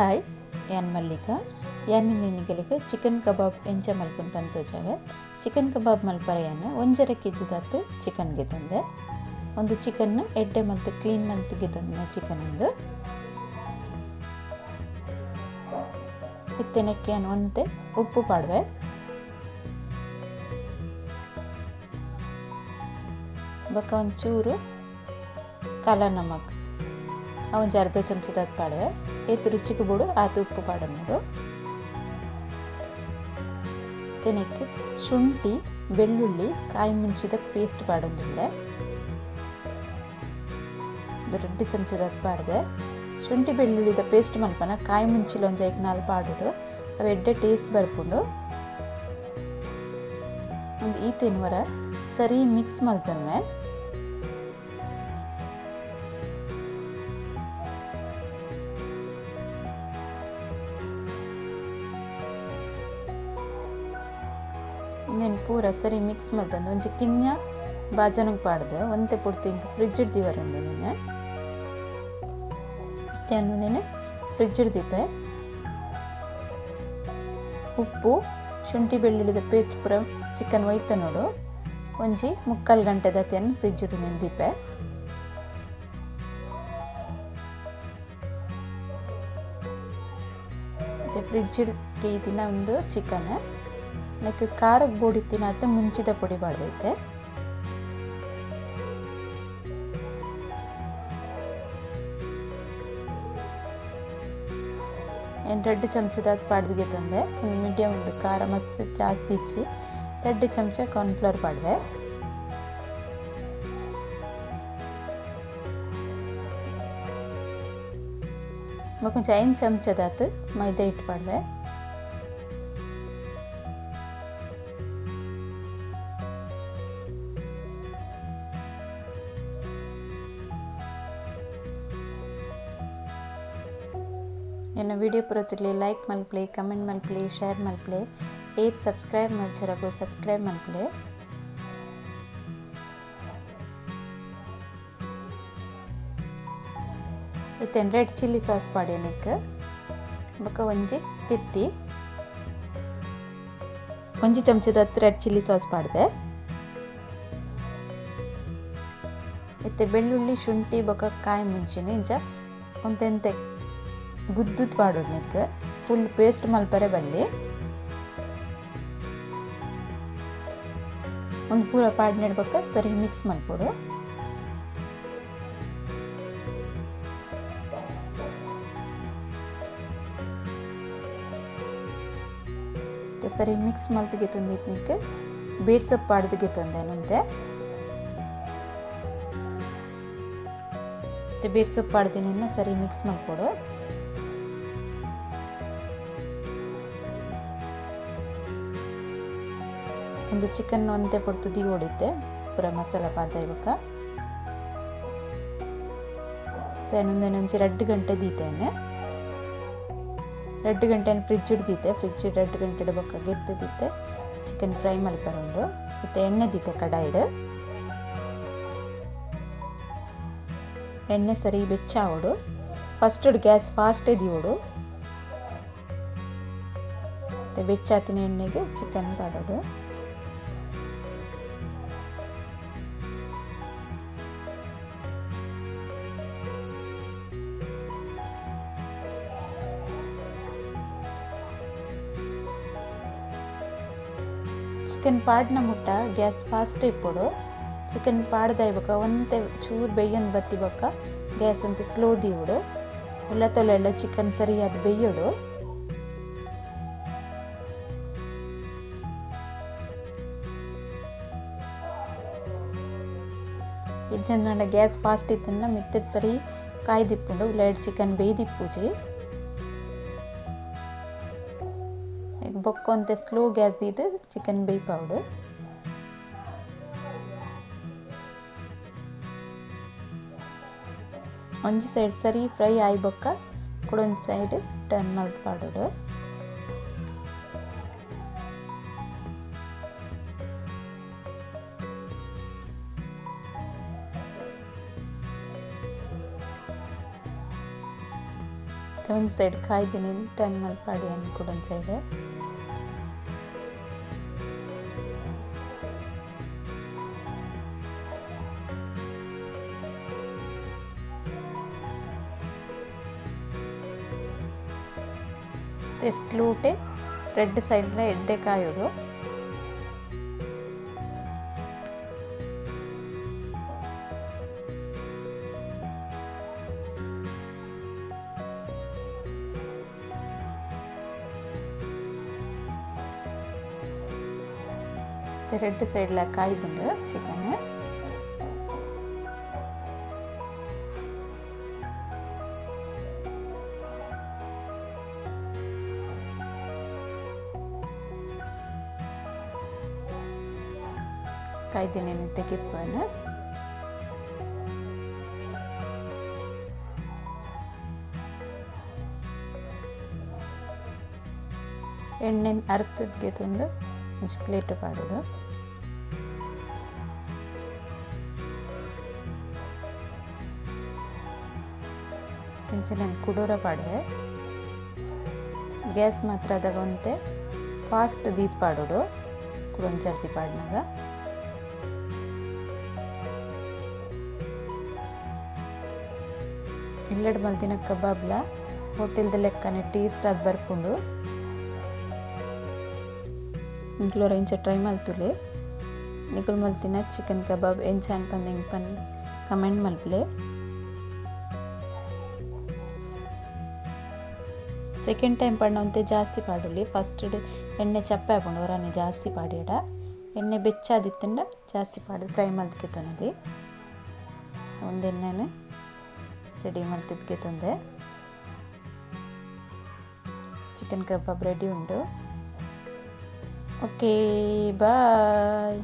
Hi ಯಾನ್ ಮಲ್ಲಿಕಾ ಯಾನ್ ನಿನಗೆಲಿಗೆ chicken ಕಬಾಬ್ ಎಂಚ ಮಲ್ಪುನ್ ಪಂತೋಜಾವೆ ಚಿಕನ್ ಕಬಾಬ್ ಮಲ್ಪರೆಯನ್ನು 1.5 kg ದಾತು ಚಿಕನ್ಗೆ ತಂದೆ ಒಂದು ಚಿಕನ್ ಎಡ್ಡೆ ಮತ್ತು ಕ್ಲೀನ್ ಮಲ್ತಿಗೆ ತಂದ ಚಿಕನ್ ಒಂದು ಇತ್ತೆನಕ್ಕೆ ಒಂತೆ ಉಪ್ಪು ಪಾಡುವೆ ಬಕ್ಕ ಒಂಚೂರು ಕಾಲ ನಮಕ್ ಅವನ್ ಅರ್ಧ ಚಮಚದ ಪಾಡುವೆ ಏತು ರುಚಿಗೆ ಬಿಡು ಆತು ಉಪ್ಪು ಪಾಡೋದು ತೆನೆಕ್ಕೆ ಶುಂಠಿ ಬೆಳ್ಳುಳ್ಳಿ ಕಾಯಿ ಮುಂಚಿದ ಪೇಸ್ಟ್ ಪಾಡೊಂದುಂಡೆ 2 ಚಮಚದ ಪಾಡ್ದೆ ಶುಂಠಿ ಬೆಳ್ಳುಳ್ಳಿದ ಪೇಸ್ಟ್ ಮಲ್ಪನ ಕಾಯಿ ಮುಂಚಿಲ ಒಂಜ 4 ಪಾಡುಡು ಅವು ಎಡ್ಡೆ ಟೇಸ್ಟ್ ಬರ್ಪುಂಡು ಒಂದು ಈ ತಿನ್ವರ ಸರಿ ಮಿಕ್ಸ್ ಮಲ್ತನ್ವೆ ಪೂರ ಸರಿ ಮಿಕ್ಸ್ ಮಲ್ತಂದು ಒಂಜಿ ಕಿನ್ಯ ಬಾಜನಗ್ ಪಾಡ್ದೆ ಒಂತೆ ಪುಡ್ತು ಇಂಕ ಫ್ರಿಜ್ ಇಡ್ದಿವರಂಡು ನೀನೆ ತೆನ್ನು ನೀನೆ ಫ್ರಿಜ್ ಇಡ್ದಿಪ್ಪೆ ಉಪ್ಪು ಶುಂಠಿ ಬೆಳ್ಳುಳ್ಳಿದ ಪೇಸ್ಟ್ ಪೂರ ಚಿಕನ್ ಒಯ್ತ ನೋಡು ಒಂಜಿ 3/4 ಗಂಟೆ ದತೆಯನ್ನು ಫ್ರಿಜ್ ಇಡು ನಿಂದಿಪ್ಪೆ ಮತ್ತೆ ಫ್ರಿಜ್ ಇಡ್ಗೆ ದಿನ ಒಂದು ಚಿಕನ್ ನೆಕ್ ಖಾರಕ್ಕೆ ಬೋಡಿತ್ತಿನ ಅತ್ತೆ ಮುಂಚಿದ ಪುಡಿ ಮಾಡೈತೆ ಏನು 2 ಚಮಚದ ಪಾಡ್ದಿಗೆ ತಂದೆ ಒಂದು ಮೀಡಿಯಮ್ ಉಂಡು ಖಾರ ಮಸ್ತ್ ಜಾಸ್ತಿ ಇಚ್ಚಿ 2 ಚಮಚ ಕಾರ್ನ್ಫ್ಲವರ್ ಪಾಡ್ವೆ ಕೊಂಚ 5 ಚಮಚದಾತು ಮೈದಾ ಹಿಟ್ಟು ಪಾಡ್ವೆ ನನ್ನ ವಿಡಿಯೋ ಪುರತಿರ್ಲಿ ಲೈಕ್ ಮಲ್ಪ್ಲೆ ಕಮೆಂಟ್ ಮಲ್ಪ್ಲೆ ಶೇರ್ ಮಲ್ಪ್ಲೆ ಏರ್ ಸಬ್ಸ್ಕ್ರೈಬ್ ಮಲ್ಚರಗು ಸಬ್ಸ್ಕ್ರೈಬ್ ಮಲ್ಪ್ಲೆ ಇತ್ತೇನು ರೆಡ್ ಚಿಲ್ಲಿ ಸಾಸ್ ಪಾಡ್ಯನಿಕ್ ಬೊಕ ಒಂಜಿ ತಿತ್ತಿ 1 ಚಮಚದ ರೆಡ್ ಚಿಲ್ಲಿ ಸಾಸ್ ಪಾಡ್ದೆ ಇತ್ತೆ ಬೆಳ್ಳುಳ್ಳಿ ಶುಂಠಿ ಬೊಕ ಕಾಯಿ ಮುಂಚಿನ ಇಂಚ ಒಂತೆಂತೆ ಗುದ್ದುದ್ ಪಾಡೋಡ್ನಿಕ್ ಫುಲ್ ಪೇಸ್ಟ್ ಮಲ್ಪರೆ ಬಲ್ಲಿ ಒಂದು ಪೂರ ಪಾಡ್ನೆಡ್ಬೇಕ ಸರಿ ಮಿಕ್ಸ್ ಮಲ್ಪೊಡು ಸರಿ ಮಿಕ್ಸ್ ಮಲ್ತಿಗೆ ತಂದಿತ್ನಿಕ್ ಬೇಡ್ ಸೊಪ್ಪು ಪಾಡ್ದಿಗೆ ತಂದೇನಂತೆ ಬೇಡ್ ಸೊಪ್ಪು ಪಾಡ್ದಿನ ಸರಿ ಮಿಕ್ಸ್ ಮಲ್ಪೊಡು ಒಂದು ಚಿಕನ್ ಒಂತೆ ಪೊಡ್ತು ದಿ ಹೊಡಿತೆ ಪೂರ ಮಸಾಲ ಪಾಡ್ದ ಇವಾಗ ಒಂದೊಂಚಿ 2 ಗಂಟೆ ದೀತೇನೆ 2 ಗಂಟೆ ಫ್ರಿಜ್ ಇಡ್ದೀತೆ ಫ್ರಿಜ್ 2 ಗಂಟೆ ಬೊಕ್ಕ ಗೆದ್ದು ದೀತೆ ಚಿಕನ್ ಫ್ರೈ ಮಲ್ಪರುಂಡು ಮತ್ತು ಎಣ್ಣೆ ದೀತೆ ಕಡಾಯಿಡು ಎಣ್ಣೆ ಸರಿ ಬೆಚ್ಚಾವಡು ಫಸ್ಟ್ ಗ್ಯಾಸ್ ಫಾಸ್ಟೇ ದೀವಡು ಮತ್ತು ಬೆಚ್ಚಾತಿನ ಎಣ್ಣೆಗೆ ಚಿಕನ್ ಪಾಡೋಡು ಚಿಕನ್ ಪಾಡ್ನ ಮುಟ್ಟ ಗ್ಯಾಸ್ ಫಾಸ್ಟ್ ಇಪ್ಪಡು ಚಿಕನ್ ಪಾಡ್ದ ಇವಾಗ ಒಂತೆ ಚೂರು ಬೇಯೊಂದು ಬತ್ತಿ ಬೊಕ್ಕ ಗ್ಯಾಸ್ ಅಂತ ಸ್ಲೋ ದೀವುಡು ಉಲ್ಲ ತೊಲೆ ಎಲ್ಲ ಚಿಕನ್ ಸರಿಯಾದ ಬೇಯೋಡು ಇಜ್ಜಂದ ಗ್ಯಾಸ್ ಫಾಸ್ಟ್ ಇತ್ತನ್ನ ಮಿತ್ತರ್ ಸರಿ ಕಾಯ್ದಿಪ್ಪುಂಡು ಉಲ್ಲ ಚಿಕನ್ ಬೇಯ್ದಿಪ್ಪುಜಿ ಬೊಕ್ಕೊಂತೆ ಸ್ಲೋ ಗ್ಯಾಸ್ ದೀದು ಚಿಕನ್ ಬೇಯ್ಪಾವುಡು ಒಂಜಿ ಸೈಡ್ ಸರಿ ಫ್ರೈ ಆಯ್ ಬೊಕ್ಕ ಕೊಡೊಂದು ಸೈಡ್ ಟರ್ನ್ ಮಲ್ಪಾಡೋಡು ಒಂದು ಸೈಡ್ ಕಾಯ್ದಿನಿ ಟರ್ನ್ ಮಲ್ಪಾಡಿ ಕೂಡ ಒಂದು ಸೈಡ್ ಎಸ್ಲೂಟೆ ರೆಡ್ ಸೈಡ್ಲ ಎಡ್ಡೆ ಕಾಯೋಡು ರೆಡ್ ಸೈಡ್ಲ ಕಾಯ್ದುಂಡು ಚಿಕನ್ ಕಾಯ್ದಿನೇನು ತೆಗಿಪ್ಪನ ಎಣ್ಣೆ ಅರ್ಧಕ್ಕೆ ತಂದು ಒಂಚು ಪ್ಲೇಟ್ ಪಾಡೋದು ನಾನು ಕುಡೋರ ಪಾಡುವೆ ಗ್ಯಾಸ್ ಮಾತ್ರ ಅದಾಗ ಒಂತೆ ಫಾಸ್ಟ್ ದೀತ್ ಪಾಡೋಡು ಕುಡೊಂಚರ್ತಿ ಪಾಡಿನಾಗ ಇಲ್ಲಡ್ ಮಲ್ತಿನ ಕಬಾಬ್ಲ ಹೋಟೆಲ್ದ ಲೆಕ್ಕನೆ ಟೇಸ್ಟ್ ಅದು ಬರ್ಕೊಂಡು ಇಂಕ್ಲೋರ ಇಂಚ ಟ್ರೈ ಮಲ್ತುಲೆ ನಿಕುಲ್ ಮಲ್ತಿನ ಚಿಕನ್ ಕಬಾಬ್ ಎಂಚ ಅನ್ಪಂದು ಹೆಂಗೆ ಕಮೆಂಟ್ ಮಲ್ಪಲೆ ಸೆಕೆಂಡ್ ಟೈಮ್ ಪಂಡವಂತೆ ಜಾಸ್ತಿ ಪಾಡುಲಿ ಫಸ್ಟ್ ಎಣ್ಣೆ ಚಪ್ಪೆ ಹಾಕೊಂಡು ಹೊರನೆ ಜಾಸ್ತಿ ಪಾಡಿಡ ಎಣ್ಣೆ ಬೆಚ್ಚಾದಿತ್ತಂಡ ಜಾಸ್ತಿ ಪಾಡಿ ಫ್ರೈ ಮಲ್ತ್ಕಿತ್ತನಲ್ಲಿ ಒಂದು ಎಣ್ಣೆನೆ ರೆಡಿ ಮಲ್ತಿದ್ಕೆ ತಂದೆ ಚಿಕನ್ ಕಬಾಬ್ ರೆಡಿ ಉಂಟು ಓಕೆ ಬಾಯ್.